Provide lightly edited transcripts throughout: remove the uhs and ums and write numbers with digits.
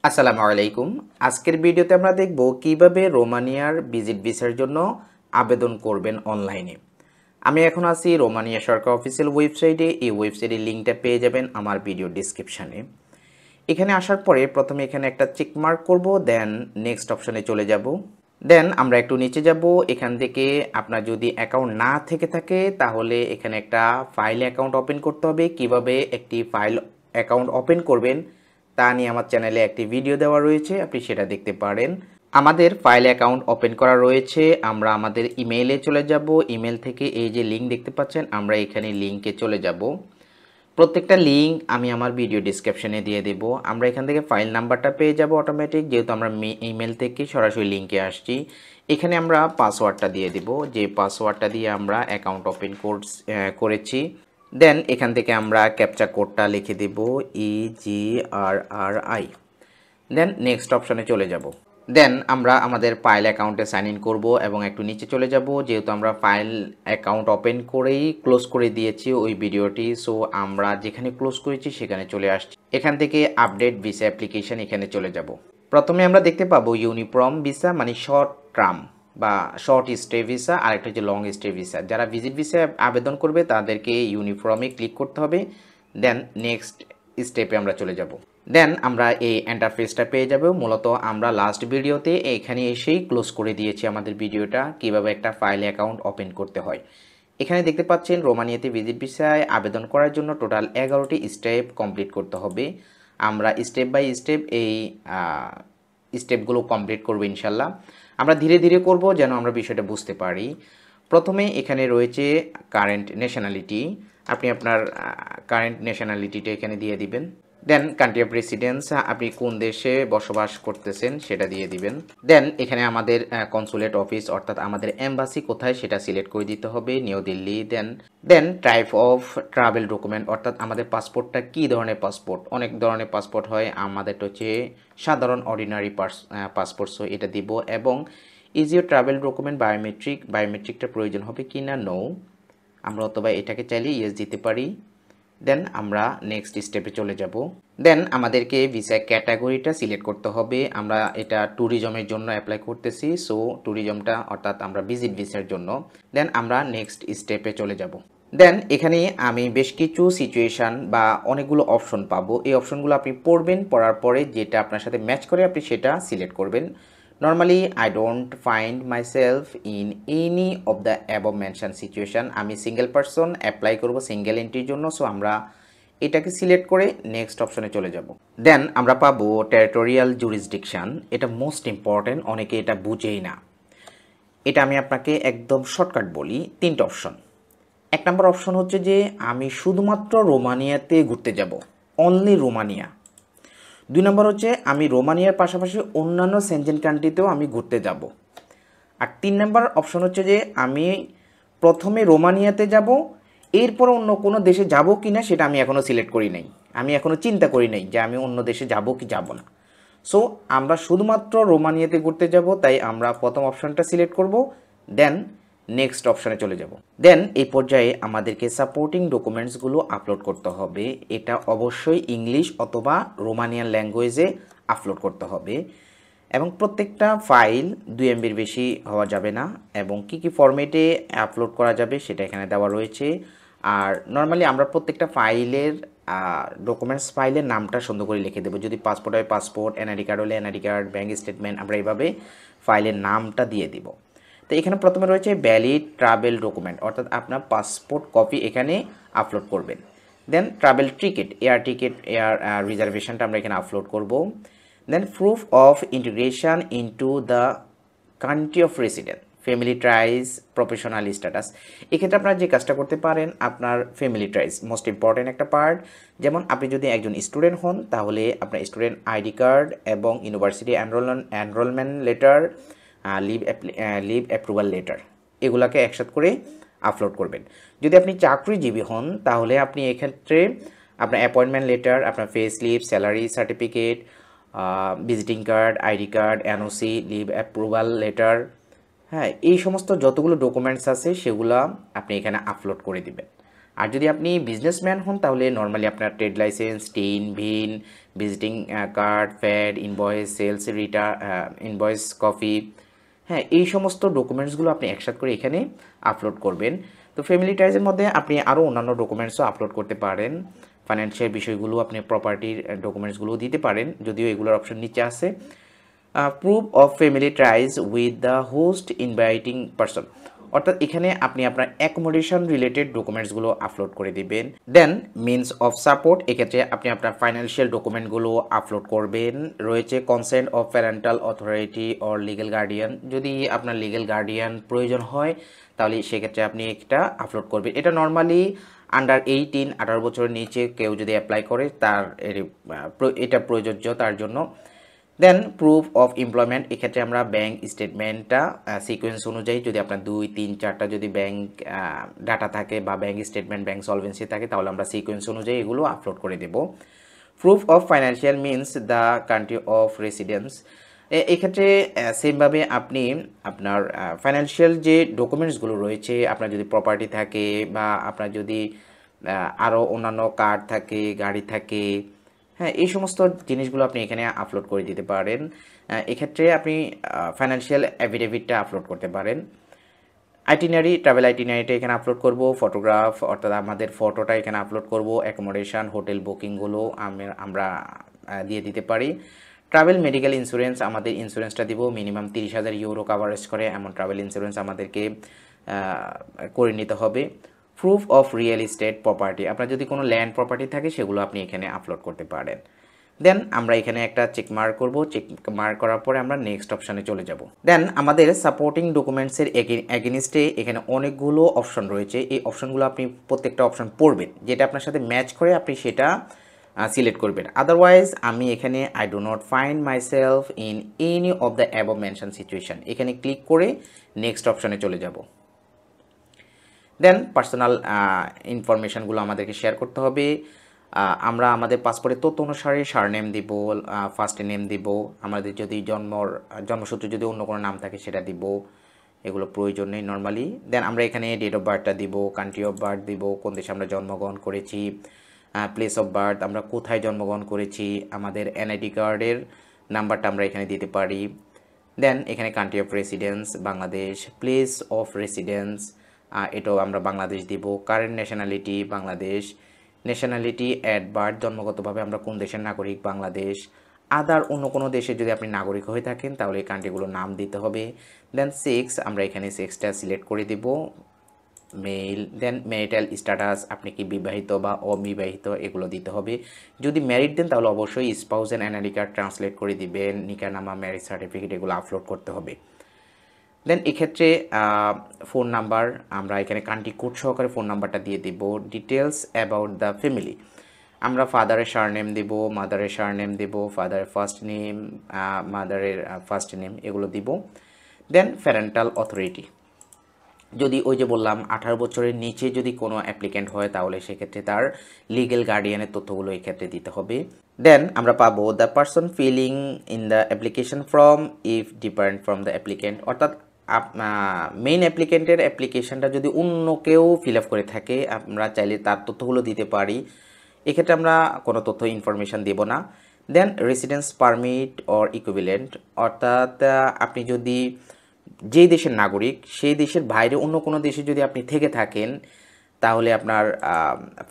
আসসালামু আলাইকুম। আজকের ভিডিওতে আমরা দেখব কিভাবে রোমানিয়ার ভিজিট ভিসার জন্য আবেদন করবেন অনলাইনে। আমি এখন আছি রোমানিয়া সরকার অফিসিয়াল ওয়েবসাইটে। এই ওয়েবসাইটের লিঙ্কটা পেয়ে যাবেন আমার ভিডিও ডেসক্রিপশানে। এখানে আসার পরে প্রথমে এখানে একটা চেক মার্ক করব, দেন নেক্সট অপশানে চলে যাব। দেন আমরা একটু নিচে যাব। এখান থেকে আপনার যদি অ্যাকাউন্ট না থেকে থাকে তাহলে এখানে একটা ফাইল অ্যাকাউন্ট ওপেন করতে হবে। কিভাবে একটি ফাইল অ্যাকাউন্ট ওপেন করবেন তা নিয়ে আমার চ্যানেলে একটি ভিডিও দেওয়া রয়েছে, আপনি সেটা দেখতে পারেন। আমাদের ফাইল অ্যাকাউন্ট ওপেন করা রয়েছে। আমরা আমাদের ইমেইলে চলে যাব। ইমেল থেকে এই যে লিঙ্ক দেখতে পাচ্ছেন, আমরা এখানে লিঙ্কে চলে যাব। প্রত্যেকটা লিঙ্ক আমি আমার ভিডিও ডিসক্রিপশনে দিয়ে দেব। আমরা এখান থেকে ফাইল নাম্বারটা পেয়ে যাব অটোমেটিক, যেহেতু আমরা ইমেল থেকে সরাসরি লিঙ্কে আসছি। এখানে আমরা পাসওয়ার্ডটা দিয়ে দেব, যে পাসওয়ার্ডটা দিয়ে আমরা অ্যাকাউন্ট ওপেন করেছি। দেন এখান থেকে আমরা ক্যাপচা কোডটা লিখে দেব EGRRI। দেন নেক্সট অপশনে চলে যাব। দেন আমরা আমাদের ফাইল অ্যাকাউন্টে সাইন ইন করব এবং একটু নিচে চলে যাব, যেহেতু আমরা ফাইল অ্যাকাউন্ট ওপেন করেই ক্লোজ করে দিয়েছি ওই ভিডিওটি। সো আমরা যেখানে ক্লোজ করেছি সেখানে চলে আসছি। এখান থেকে আপডেট ভিসা অ্যাপ্লিকেশন এখানে চলে যাব। প্রথমে আমরা দেখতে পাবো ইউনিফর্ম ভিসা, মানে শর্ট টার্ম বা শর্ট স্টে ভিসা, আর একটা হচ্ছে লং স্টে ভিসা। যারা ভিজিট ভিসা আবেদন করবে তাদেরকে ইউনিফর্মে ক্লিক করতে হবে। দেন নেক্সট স্টেপে আমরা চলে যাব। দেন আমরা এই ইন্টারফেসটা পেয়ে যাব। মূলত আমরা লাস্ট ভিডিওতে এখানে এসেই ক্লোজ করে দিয়েছি আমাদের ভিডিওটা, কিভাবে একটা ফাইল অ্যাকাউন্ট ওপেন করতে হয়। এখানে দেখতে পাচ্ছেন রোমানিয়াতে ভিজিট ভিসায় আবেদন করার জন্য টোটাল 11টি স্টেপ কমপ্লিট করতে হবে। আমরা স্টেপ বাই স্টেপ এই স্টেপগুলো কমপ্লিট করব ইনশাল্লাহ। আমরা ধীরে ধীরে করব যেন আমরা বিষয়টা বুঝতে পারি। প্রথমে এখানে রয়েছে কারেন্ট ন্যাশনালিটি। আপনি আপনার কারেন্ট ন্যাশনালিটিটা এখানে দিয়ে দিবেন। দেন কান্ট্রি অফ রেসিডেন্স, আপনি কোন দেশে বসবাস করতেছেন সেটা দিয়ে দিবেন। দেন এখানে আমাদের কনসুলেট অফিস অর্থাৎ আমাদের এম্বাসি কোথায় সেটা সিলেক্ট করে দিতে হবে, New Delhi. Then type of travel document, অর্থাৎ আমাদের পাসপোর্টটা কী ধরনের পাসপোর্ট। অনেক ধরনের পাসপোর্ট হয়, আমাদেরটা হচ্ছে সাধারণ অর্ডিনারি পাসপোর্ট, সো এটা দিব। এবং ইজ ইউর ট্রাভেল ডকুমেন্ট বায়োমেট্রিকটা প্রয়োজন হবে কি না, নো। আমরা অথবা এটাকে চাইলে ইয়েস দিতে পারি। দেন আমরা নেক্সট স্টেপে চলে যাব। দেন আমাদেরকে ভিসা ক্যাটাগরিটা সিলেক্ট করতে হবে। আমরা এটা ট্যুরিজমের জন্য অ্যাপ্লাই করতেছি, সো ট্যুরিজমটা অর্থাৎ আমরা ভিজিট ভিসার জন্য। দেন আমরা নেক্সট স্টেপে চলে যাব। দেন এখানে আমি বেশ কিছু সিচুয়েশান বা অনেকগুলো অপশন পাবো। এই অপশনগুলো আপনি পড়বেন, পড়ার পরে যেটা আপনার সাথে ম্যাচ করে আপনি সেটা সিলেক্ট করবেন। Normally I don't find myself in any of the above mention situation. আমি সিঙ্গেল পারসন অ্যাপ্লাই করব সিঙ্গেল এন্ট্রির জন্য, সো আমরা এটাকে সিলেক্ট করে নেক্সট অপশনে চলে যাব। দেন আমরা পাবো টেরিটোরিয়াল জুরিসডিকশান। এটা মোস্ট ইম্পর্টেন্ট, অনেকে এটা বুঝেই না। এটা আমি আপনাকে একদম শর্টকাট বলি, 3টা অপশন। 1 নম্বর অপশন হচ্ছে যে আমি শুধুমাত্র রোমানিয়াতে ঘুরতে যাব, অনলি রোমানিয়া। 2 নম্বর হচ্ছে আমি রোমানিয়ার পাশাপাশি অন্যান্য সেনজেন কান্ট্রিতেও আমি ঘুরতে যাব। আর 3 নম্বর অপশন হচ্ছে যে আমি প্রথমে রোমানিয়াতে যাব, এরপর অন্য কোনো দেশে যাব কি না সেটা আমি এখনও সিলেক্ট করি নাই, আমি এখনও চিন্তা করি নাই যে আমি অন্য দেশে যাব কি যাব না। সো আমরা শুধুমাত্র রোমানিয়াতে ঘুরতে যাব, তাই আমরা প্রথম অপশনটা সিলেক্ট করব। দেন নেক্সট অপশানে চলে যাব। দেন এই পর্যায়ে আমাদেরকে সাপোর্টিং ডকুমেন্টসগুলো আপলোড করতে হবে। এটা অবশ্যই ইংলিশ অথবা রোমানিয়ান ল্যাঙ্গুয়েজে আপলোড করতে হবে। এবং প্রত্যেকটা ফাইল 2 MBর বেশি হওয়া যাবে না। এবং কি কি ফরম্যাটে আপলোড করা যাবে সেটা এখানে দেওয়া রয়েছে। আর নর্মালি আমরা প্রত্যেকটা ফাইলের ডকুমেন্টস ফাইলের নামটা সুন্দর করে লিখে দেবো। যদি পাসপোর্ট হয় পাসপোর্ট, এনআইডি কার্ড হলে এনআইডি কার্ড, ব্যাঙ্ক স্টেটমেন্ট, আমরা এইভাবে ফাইলের নামটা দিয়ে দিব। তো এখানে প্রথমে রয়েছে ভ্যালিড ট্রাভেল ডকুমেন্ট, অর্থাৎ আপনার পাসপোর্ট কপি এখানে আপলোড করবেন। দেন ট্রাভেল টিকিট, এয়ার রিজার্ভেশনটা আমরা এখানে আপলোড করব। Then proof of integration into the country of resident, family ties, professional status. এক্ষেত্রে আপনারা যে কাজটা করতে পারেন, আপনার ফ্যামিলি ট্রাইস মোস্ট ইম্পর্টেন্ট একটা পার্ট। যেমন আপনি যদি একজন স্টুডেন্ট হন তাহলে আপনার স্টুডেন্ট আইডি কার্ড এবং university enrolment letter, leave approval letter, এগুলাকে একসাথে করে আপলোড করবেন। যদি আপনি চাকরিজীবী হন তাহলে আপনি এক্ষেত্রে আপনার অ্যাপয়েন্টমেন্ট লেটার, আপনার pay slip, salary certificate, visiting card, ID card, NOC, leave approval letter, হ্যাঁ, এই সমস্ত যতগুলো ডকুমেন্টস আছে সেগুলো আপনি এখানে আপলোড করে দিবেন। আর যদি আপনি বিজনেসম্যান হন তাহলে নর্মালি আপনার trade licence, TIN, VIN, visiting card, ফ্যাড, ইনভয়েস, সেলস ইনভয়েস, কপি, হ্যাঁ, এই সমস্ত ডকুমেন্টসগুলো আপনি একসাথে করে এখানে আপলোড করবেন। তো ফ্যামিলি টাইজের মধ্যে আপনি আরও অন্যান্য ডকুমেন্টসও আপলোড করতে পারেন। ফাইন্যান্সিয়াল বিষয়গুলো আপনি প্রপার্টির ডকুমেন্টসগুলো দিতে পারেন, যদিও এগুলোর অপশন নিচে আছে। Proof of family tries with the host inviting person, অর্থাৎ এখানে আপনি আপনার অ্যাকোমোডেশন রিলেটেড ডকুমেন্টসগুলো আপলোড করে দিবেন। দেন মিনস অফ সাপোর্ট, এক্ষেত্রে আপনি আপনার ফাইন্যান্সিয়াল ডকুমেন্টগুলো আপলোড করবেন। রয়েছে consent of parental authority or legal guardian, যদি আপনার লিগ্যাল গার্ডিয়ান প্রয়োজন হয় তাহলে সেক্ষেত্রে আপনি একটা আপলোড করবেন। এটা নর্মালি আন্ডার 18, 18 বছরের নিচে কেউ যদি অ্যাপ্লাই করে তার এটা প্রযোজ্য তার জন্য। দেন প্রুফ অফ এমপ্লয়মেন্ট, এক্ষেত্রে আমরা ব্যাংক স্টেটমেন্টটা সিকোয়েন্স অনুযায়ী, যদি আপনার 2, 3, 4টা যদি ব্যাংক ডাটা থাকে বা ব্যাংক স্টেটমেন্ট, ব্যাংক সলভেন্সি থাকে তাহলে আমরা সিকোয়েন্স অনুযায়ী এগুলো আপলোড করে দেব। Proof of financial means the country of residence, এক্ষেত্রে সেমভাবে আপনি আপনার ফাইন্যান্সিয়াল যে ডকুমেন্টসগুলো রয়েছে, আপনার যদি প্রপার্টি থাকে বা আপনার যদি আরও অন্যান্য কার্ড থাকে, গাড়ি থাকে, হ্যাঁ, এই সমস্ত জিনিসগুলো আপনি এখানে আপলোড করে দিতে পারেন। এক্ষেত্রে আপনি ফাইন্যান্সিয়াল অ্যাফিডেভিটটা আপলোড করতে পারেন। আইটিনারি, ট্রাভেল আইটিনারিটা এখানে আপলোড করব। ফটোগ্রাফ অর্থাৎ আমাদের ফটোটা এখানে আপলোড করব। অ্যাকোমোডেশন, হোটেল বুকিংগুলো আমরা দিয়ে দিতে পারি। ট্রাভেল মেডিকেল ইন্স্যুরেন্স, আমাদের ইন্স্যুরেন্সটা দিব মিনিমাম 30,000 ইউরো কাভারেজ করে এমন ট্রাভেল ইন্স্যুরেন্স আমাদেরকে করে নিতে হবে। Proof of real estate property, আপনার যদি কোনো ল্যান্ড প্রপার্টি থাকে সেগুলো আপনি এখানে আপলোড করতে পারেন। দেন আমরা এখানে একটা চেক মার্ক করব। চেক মার্ক করার পরে আমরা নেক্সট অপশানে চলে যাব। দেন আমাদের সাপোর্টিং ডকুমেন্টসের এগেনিস্টে এখানে অনেকগুলো অপশন রয়েছে। এই অপশনগুলো আপনি প্রত্যেকটা অপশন পড়বেন, যেটা আপনার সাথে ম্যাচ করে আপনি সেটা সিলেক্ট করবেন। আদারওয়াইজ আমি এখানে I do not find myself in any of the above mention situation, এখানে ক্লিক করে নেক্সট অপশানে চলে যাব। দেন পার্সোনাল ইনফরমেশানগুলো আমাদেরকে শেয়ার করতে হবে। আমরা আমাদের পাসপোর্টের তথ্য অনুসারে সারনেম দিব, ফার্স্ট নেম দিব, আমাদের যদি জন্মসূত্রে যদি অন্য কোনো নাম থাকে সেটা দিব, এগুলো প্রয়োজন নেই নর্মালি। দেন আমরা এখানে ডেট অফ বার্থটা দিব, কান্ট্রি অফ বার্থ দিব, কোন দেশে আমরা জন্মগ্রহণ করেছি, প্লেস অফ বার্থ আমরা কোথায় জন্মগ্রহণ করেছি, আমাদের এনআইডি কার্ডের নাম্বারটা আমরা এখানে দিতে পারি। দেন এখানে country of residence Bangladesh, place of residence এটাও আমরা বাংলাদেশ দিব। Current nationality Bangladesh, nationality at birth জন্মগতভাবে আমরা কোন দেশের নাগরিক বাংলাদেশ। আদার অন্য কোনো দেশে যদি আপনি নাগরিক হয়ে থাকেন তাহলে এই কান্ট্রিগুলোর নাম দিতে হবে। দেন সেক্স, আমরা এখানে সেক্সটা সিলেক্ট করে দিব মেল। দেন ম্যারিটাল স্ট্যাটাস, আপনি কি বিবাহিত বা অবিবাহিত এগুলো দিতে হবে। যদি ম্যারিড দেন তাহলে অবশ্যই spouse and NID card translate করে দিবেন, নিকানামা, ম্যারেজ সার্টিফিকেট এগুলো আপলোড করতে হবে। দেন এক্ষেত্রে ফোন নাম্বার, আমরা এখানে কান্ট্রি কোড সহকারে ফোন নাম্বারটা দিয়ে দিব। ডিটেলস অ্যাবাউট দ্য ফ্যামিলি, আমরা ফাদারের সারনেম দিব, মাদারের সারনেম দিব, ফাদারের ফার্স্ট নেম, মাদারের ফার্স্ট নেম এগুলো দিব। দেন প্যারেন্টাল অথরিটি, যদি ওই যে বললাম 18 বছরের নিচে যদি কোনো অ্যাপ্লিক্যান্ট হয় তাহলে সেক্ষেত্রে তার লিগ্যাল গার্ডিয়ানের তথ্যগুলো এই ক্ষেত্রে দিতে হবে। দেন আমরা পাবো the person filling in the application form if different from the applicant, অর্থাৎ মেইন অ্যাপ্লিক্যান্টের অ্যাপ্লিকেশনটা যদি অন্য কেউ ফিল আপ করে থাকে আমরা চাইলে তার তথ্যগুলো দিতে পারি, এক্ষেত্রে আমরা কোনো তথ্য ইনফরমেশান দেব না। দেন রেসিডেন্স পারমিট অর ইকুইভ্যালেন্ট, অর্থাৎ আপনি যদি যেই দেশের নাগরিক সেই দেশের বাইরে অন্য কোনো দেশে যদি আপনি থেকে থাকেন তাহলে আপনার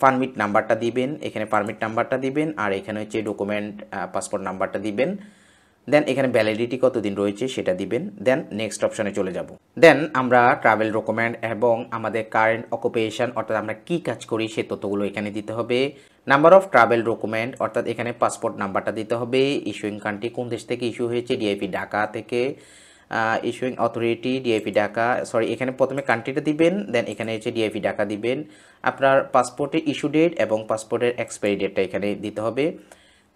পারমিট নাম্বারটা দিবেন, এখানে পারমিট নাম্বারটা দিবেন, আর এখানে হচ্ছে ডকুমেন্ট পাসপোর্ট নাম্বারটা দিবেন। দেন এখানে ভ্যালিডিটি কতদিন রয়েছে সেটা দিবেন। দেন নেক্সট অপশানে চলে যাব। দেন আমরা ট্রাভেল ডকুমেন্ট এবং আমাদের কারেন্ট অকুপেশন অর্থাৎ আমরা কী কাজ করি সে তথ্যগুলো এখানে দিতে হবে। নাম্বার অফ ট্রাভেল ডকুমেন্ট অর্থাৎ এখানে পাসপোর্ট নাম্বারটা দিতে হবে। ইস্যুইং কান্ট্রি কোন দেশ থেকে ইস্যু হয়েছে, ডিআইপি ঢাকা থেকে। ইস্যুইং অথরিটি ডিআইপি ঢাকা, এখানে প্রথমে কান্ট্রিটা দিবেন, দেন এখানে হচ্ছে ডিআইপি ঢাকা দিবেন। আপনার পাসপোর্টের ইস্যু ডেট এবং পাসপোর্টের এক্সপায়ারি ডেটটা এখানে দিতে হবে।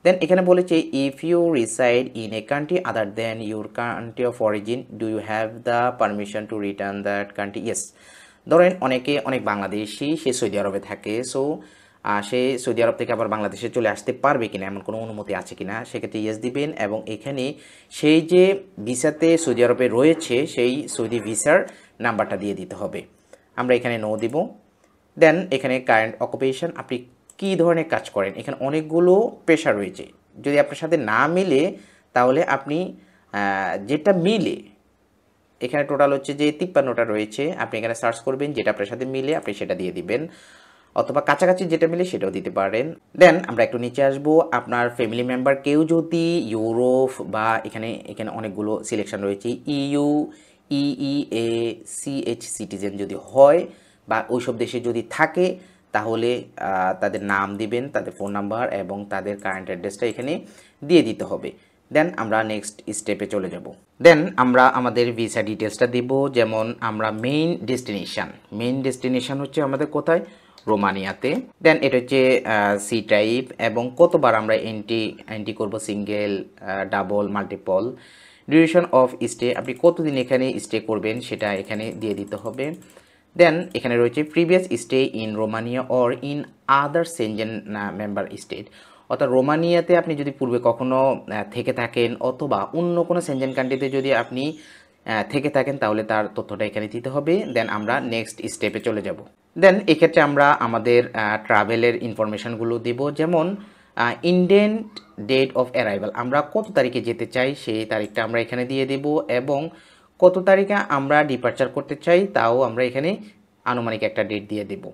দেন এখানে বলেছে if you reside in a country other than your country of origin do you have the permission to return that country. Yes, ধরেন অনেক বাংলাদেশি সে সৌদি আরবে থাকে, সো সে সৌদি আরব থেকে আবার বাংলাদেশে চলে আসতে পারবে কিনা এমন কোনো অনুমতি আছে কিনা সেক্ষেত্রে ইয়েস দিবেন, এবং এখানে সেই যে ভিসাতে সৌদি আরবে রয়েছে সেই সৌদি ভিসার নাম্বারটা দিয়ে দিতে হবে। আমরা এখানে নো দিব। দেন এখানে কারেন্ট অকুপেশন, আপনি কী ধরনের কাজ করেন, এখানে অনেকগুলো পেশা রয়েছে। যদি আপনার সাথে না মিলে তাহলে আপনি যেটা মিলে, এখানে টোটাল হচ্ছে যে 53টা রয়েছে, আপনি এখানে সার্চ করবেন যেটা আপনার সাথে মিলে আপনি সেটা দিয়ে দিবেন, অথবা কাছাকাছি যেটা মিলে সেটাও দিতে পারেন। দেন আমরা একটু নিচে আসবো, আপনার ফ্যামিলি মেম্বার কেউ যদি ইউরোপ বা এখানে এখানে অনেকগুলো সিলেকশন রয়েছে, ইইউ, ইইএ, সিএইচ সিটিজেন যদি হয় বা ওইসব দেশে যদি থাকে তাহলে তাদের নাম দিবেন, তাদের ফোন নাম্বার এবং তাদের কারেন্ট অ্যাড্রেসটা এখানে দিয়ে দিতে হবে। দেন আমরা নেক্সট স্টেপে চলে যাব। দেন আমরা আমাদের ভিসা ডিটেলসটা দিব, যেমন আমরা মেইন ডেস্টিনেশন হচ্ছে আমাদের কোথায়, রোমানিয়াতে। দেন এটা হচ্ছে সি টাইপ এবং কতবার আমরা এন্ট্রি করব, single, double, multiple. Duration of stay, আপনি কতদিন এখানে স্টে করবেন সেটা এখানে দিয়ে দিতে হবে। দেন এখানে রয়েছে previous stay in Romania or in other Schengen member state, অর্থাৎ রোমানিয়াতে আপনি যদি পূর্বে কখনো থেকে থাকেন অথবা অন্য কোনো সেনজেন কান্ট্রিতে যদি আপনি থেকে থাকেন তাহলে তার তথ্যটা এখানে দিতে হবে। দেন আমরা নেক্সট স্টেপে চলে যাব। দেন এক্ষেত্রে আমরা আমাদের ট্রাভেলের ইনফরমেশানগুলো দিব, যেমন ইন্ডেন্ট ডেট অফ অ্যারাইভাল, আমরা কত তারিখে যেতে চাই সেই তারিখটা আমরা এখানে দিয়ে দেব, এবং কত তারিখে আমরা ডিপার্চার করতে চাই তাও আমরা এখানে আনুমানিক একটা ডেট দিয়ে দেব।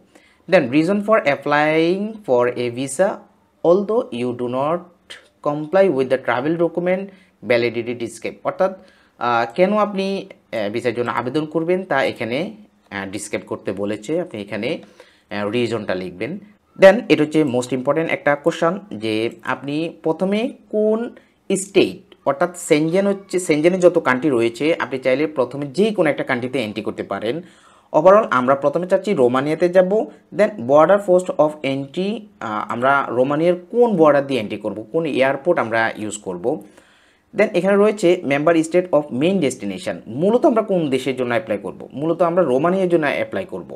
Then reason for applying for a visa although you do not comply with the travel document validity describe, অর্থাৎ কেন আপনি ভিসার জন্য আবেদন করবেন তা এখানে ডিসক্রাইব করতে বলেছে, আপনি এখানে রিজনটা লিখবেন। দেন এটা হচ্ছে মোস্ট ইম্পর্টেন্ট একটা কোশ্চেন, যে আপনি প্রথমে কোন স্টেট, অর্থাৎ সেনজেনে যত কান্ট্রি রয়েছে আপনি চাইলে প্রথমে যে কোনো একটা কান্ট্রিতে এন্ট্রি করতে পারেন। ওভারঅল আমরা প্রথমে চাচ্ছি রোমানিয়াতে যাব। দেন বর্ডার পোস্ট অফ এন্ট্রি, আমরা রোমানিয়ার কোন বর্ডার দিয়ে এন্ট্রি করব, কোন এয়ারপোর্ট আমরা ইউজ করব। দেন এখানে রয়েছে member state of main destination, মূলত আমরা কোন দেশের জন্য অ্যাপ্লাই করব, মূলত আমরা রোমানিয়ার জন্য অ্যাপ্লাই করব।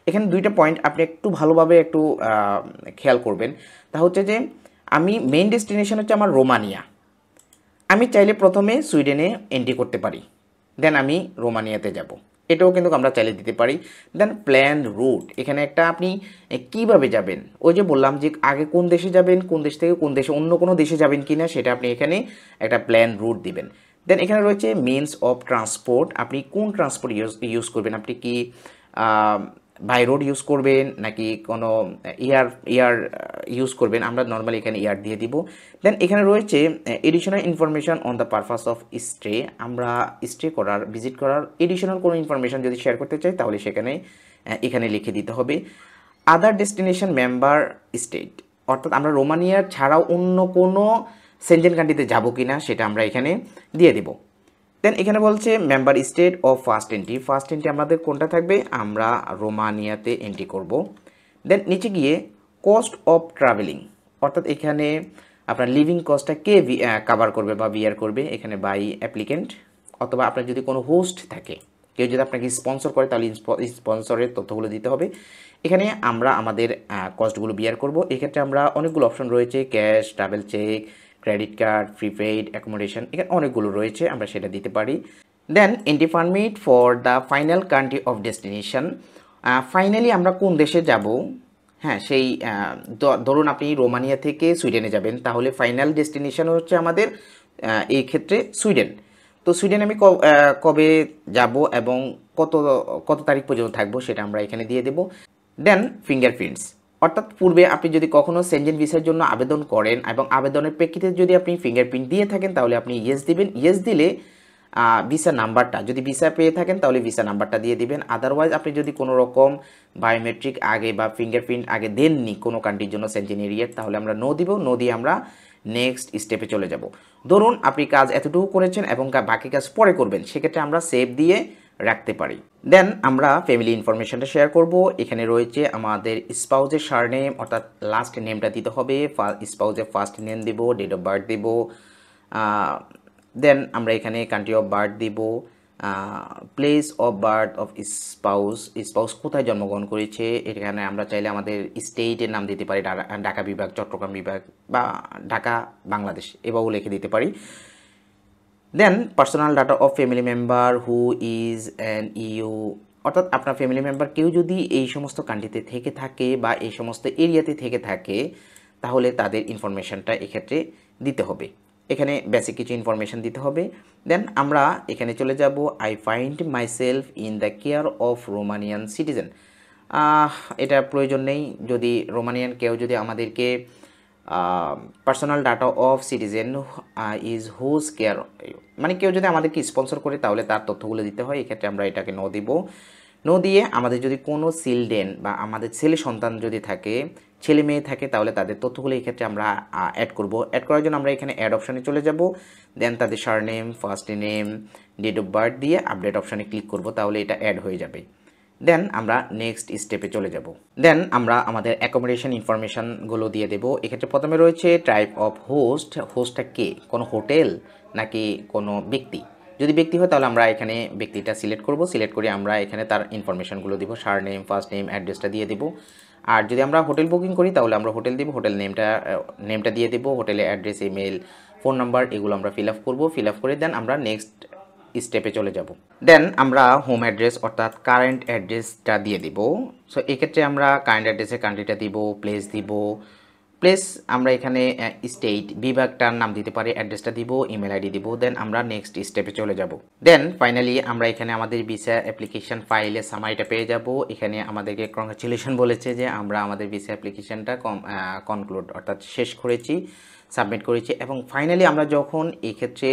এখানে দুইটা পয়েন্ট আপনি একটু ভালোভাবে একটু খেয়াল করবেন, তা হচ্ছে যে আমি মেইন ডেস্টিনেশন হচ্ছে আমার রোমানিয়া, আমি চাইলে প্রথমে সুইডেনে এন্ট্রি করতে পারি, দেন আমি রোমানিয়াতে যাব, এটাও কিন্তু আমরা চাইলে দিতে পারি। দেন প্ল্যান রুট, এখানে একটা আপনি কিভাবে যাবেন, ওই যে বললাম যে আগে কোন দেশে যাবেন, কোন দেশ থেকে কোন দেশে অন্য কোনো দেশে যাবেন কিনা সেটা আপনি এখানে একটা প্ল্যান রুট দিবেন। দেন এখানে রয়েছে মিনস অফ ট্রান্সপোর্ট, আপনি কোন ট্রান্সপোর্ট ইউজ করবেন, আপনি কি বাই রোড ইউজ করবেন নাকি কোনো এয়ার ইউজ করবেন, আমরা নর্মালি এখানে এয়ার দিয়ে দিব। দেন এখানে রয়েছে additional information on the purpose of stay, আমরা স্টে করার ভিজিট করার এডিশনাল কোনো ইনফরমেশন যদি শেয়ার করতে চাই তাহলে সেখানে এখানে লিখে দিতে হবে। আদার ডেস্টিনেশন মেম্বার স্টেট, অর্থাৎ আমরা রোমানিয়ার ছাড়াও অন্য কোনো সেনজেন কান্ট্রিতে যাব কি না সেটা আমরা এখানে দিয়ে দেব। দেন এখানে বলছে member state of first entry আমাদের কোনটা থাকবে, আমরা রোমানিয়াতে এন্ট্রি করব। দেন নিচে গিয়ে কস্ট অফ ট্রাভেলিং, অর্থাৎ এখানে আপনার লিভিং কস্টটা কে কাভার করবে বা বিয়ার করবে, এখানে বাই অ্যাপ্লিকেন্ট, অথবা আপনার যদি কোনো হোস্ট থাকে, কেউ যদি আপনাকে স্পন্সর করে তাহলে স্পন্সরের তথ্যগুলো দিতে হবে। এখানে আমরা আমাদের কস্টগুলো বিয়ার করব। এক্ষেত্রে আমরা অনেকগুলো অপশন রয়েছে, cash, travel cheque, credit card, prepaid, accommodation, এখানে অনেকগুলো রয়েছে, আমরা সেটা দিতে পারি। Then entry permit for the final country of destination, finally আমরা কোন দেশে যাব, হ্যাঁ সেই ধরুন আপনি রোমানিয়া থেকে সুইডেনে যাবেন, তাহলে ফাইনাল ডেস্টিনেশন হচ্ছে আমাদের এই ক্ষেত্রে সুইডেন। তো সুইডেনে আমি কবে যাব এবং কত কত তারিখ পর্যন্ত থাকবো সেটা আমরা এখানে দিয়ে দেব। দেন ফিঙ্গারপ্রিন্টস, অর্থাৎ পূর্বে আপনি যদি কখনো সেনজেন ভিসার জন্য আবেদন করেন এবং আবেদনের প্রেক্ষিতে যদি আপনি ফিঙ্গারপ্রিন্ট দিয়ে থাকেন তাহলে আপনি ইয়েস দিবেন, ইয়েস দিলে ভিসা নাম্বারটা, যদি ভিসা পেয়ে থাকেন তাহলে ভিসা নাম্বারটা দিয়ে দিবেন। আদারওয়াইজ আপনি যদি কোনো রকম বায়োমেট্রিক আগে বা ফিঙ্গারপ্রিন্ট আগে দেননি কোনো কান্ট্রির জন্য সেনজেন এরিয়ার, তাহলে আমরা নো দিব, নো দিয়ে আমরা নেক্সট স্টেপে চলে যাব। ধরুন আপনি কাজ এতটুকু করেছেন এবং বাকি কাজ পরে করবেন, সেক্ষেত্রে আমরা সেভ দিয়ে রাখতে পারি। দেন আমরা ফ্যামিলি ইনফরমেশনটা শেয়ার করব। এখানে রয়েছে আমাদের স্পাউজের সারনেম, অর্থাৎ লাস্ট নেমটা দিতে হবে, স্পাউজের ফার্স্ট নেম দেব, ডেট অফ বার্থ দেব, দেন আমরা এখানে কান্ট্রি অফ বার্থ দিব, place of birth of spouse কোথায় জন্মগ্রহণ করেছে, এখানে আমরা চাইলে আমাদের স্টেটের নাম দিতে পারি, ঢাকা বিভাগ, চট্টগ্রাম বিভাগ বা ঢাকা বাংলাদেশ, এভাবেও লিখে দিতে পারি। Then personal data of family member who is an EU অর্থাৎ আপনার ফ্যামিলি মেম্বার কেউ যদি এই সমস্ত কান্ট্রিতে থেকে থাকে বা এই সমস্ত এরিয়াতে থেকে থাকে, তাহলে তাদের ইনফরমেশনটা এক্ষেত্রে দিতে হবে। এখানে বেসিক কিছু ইনফরমেশন দিতে হবে। দেন আমরা এখানে চলে যাব, I find myself in the care of Romanian citizen. এটা প্রয়োজন নেই। যদি রোমানিয়ান কেউ যদি আমাদেরকে personal data of citizen is whose care, মানে কেউ যদি আমাদেরকে স্পন্সর করে তাহলে তার তথ্যগুলো দিতে হয়। এক্ষেত্রে আমরা এটাকে নো দিব। নো দিয়ে আমাদের যদি কোনো চিলড্রেন বা আমাদের ছেলে সন্তান যদি থাকে, ছেলে মেয়ে থাকে, তাহলে তাদের তথ্যগুলো এই ক্ষেত্রে আমরা অ্যাড করব। অ্যাড করার জন্য আমরা এখানে অ্যাড অপশানে চলে যাব। দেন তাদের surname, first name, date of birth দিয়ে আপডেট অপশানে ক্লিক করব, তাহলে এটা অ্যাড হয়ে যাবে। দেন আমরা নেক্সট স্টেপে চলে যাব। দেন আমরা আমাদের অ্যাকোমোডেশন ইনফরমেশানগুলো দিয়ে দেবো। এক্ষেত্রে প্রথমে রয়েছে টাইপ অফ হোস্ট। হোস্টটা কে, কোনো হোটেল নাকি কোনো ব্যক্তি? যদি ব্যক্তি হয় তাহলে আমরা এখানে ব্যক্তিটা সিলেক্ট করব। সিলেক্ট করে আমরা এখানে তার ইনফরমেশানগুলো দিব, সারনেম, ফার্স্ট নেম, অ্যাড্রেসটা দিয়ে দেবো। আর যদি আমরা হোটেল বুকিং করি তাহলে আমরা হোটেল দিব, হোটেল নেমটা দিয়ে দেবো, হোটেলের অ্যাড্রেস, ইমেল, ফোন নাম্বার এগুলো আমরা ফিল আপ করবো। ফিল আপ করে দেন আমরা নেক্সট স্টেপে চলে যাব। দেন আমরা হোম অ্যাড্রেস অর্থাৎ কারেন্ট অ্যাড্রেসটা দিয়ে দিব। সো এক্ষেত্রে আমরা কারেন্ট অ্যাড্রেসে কান্ট্রিটা দিব, প্লেস দিব। প্লেস আমরা এখানে স্টেট, বিভাগটার নাম দিতে পারি, অ্যাড্রেসটা দিব, ইমেল আইডি দিব। দেন আমরা নেক্সট স্টেপে চলে যাব। দেন ফাইনালি আমরা এখানে আমাদের ভিসা অ্যাপ্লিকেশন ফাইলের সামারিটা পেয়ে যাব। এখানে আমাদেরকে কংগ্রাচুলেশন বলেছে যে আমরা আমাদের ভিসা অ্যাপ্লিকেশনটা কনক্লুড অর্থাৎ শেষ করেছি, সাবমিট করেছি। এবং ফাইনালি আমরা যখন এক্ষেত্রে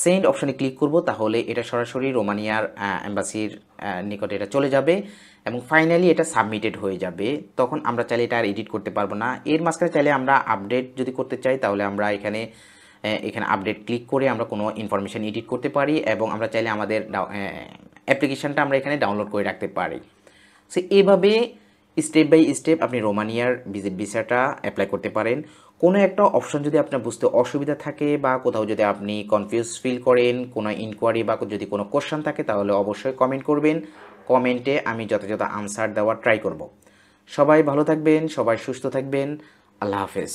সেন্ড অপশানে ক্লিক করব, তাহলে এটা সরাসরি রোমানিয়ার এম্বাসির নিকটে এটা চলে যাবে এবং ফাইনালি এটা সাবমিটেড হয়ে যাবে। তখন আমরা চাইলে এটা আর এডিট করতে পারবো না। এর মাঝখানে চাইলে আমরা আপডেট যদি করতে চাই তাহলে আমরা এখানে আপডেট ক্লিক করে আমরা কোনো ইনফরমেশান এডিট করতে পারি এবং আমরা চাইলে আমাদের অ্যাপ্লিকেশানটা আমরা এখানে ডাউনলোড করে রাখতে পারি। সো এইভাবে স্টেপ বাই স্টেপ আপনি রোমানিয়ার ভিজিট ভিসাটা অ্যাপ্লাই করতে পারেন। কোনো একটা অপশন যদি আপনার বুঝতে অসুবিধা থাকে বা কোথাও যদি আপনি কনফিউজ ফিল করেন, কোনো ইনকোয়ারি বা যদি কোনো কোশ্চেন থাকে, তাহলে অবশ্যই কমেন্ট করবেন। কমেন্টে আমি যথাযথ আনসার দেওয়ার ট্রাই করব। সবাই ভালো থাকবেন, সবাই সুস্থ থাকবেন। আল্লাহ হাফেজ।